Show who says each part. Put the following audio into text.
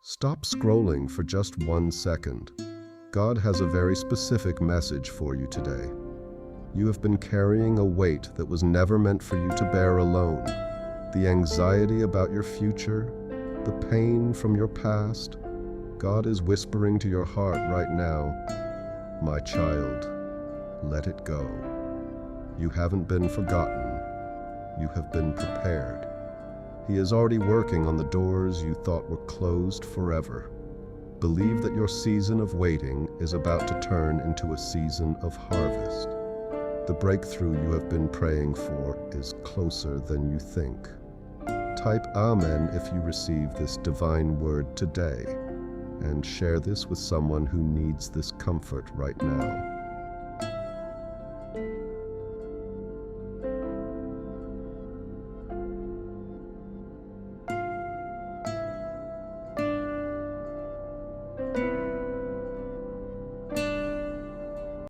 Speaker 1: Stop scrolling for just 1 second. God has a very specific message for you today. You have been carrying a weight that was never meant for you to bear alone. The anxiety about your future, the pain from your past. God is whispering to your heart right now, "My child, let it go." You haven't been forgotten. You have been prepared. He is already working on the doors you thought were closed forever. Believe that your season of waiting is about to turn into a season of harvest. The breakthrough you have been praying for is closer than you think. Type Amen if you receive this divine word today, and share this with someone who needs this comfort right now.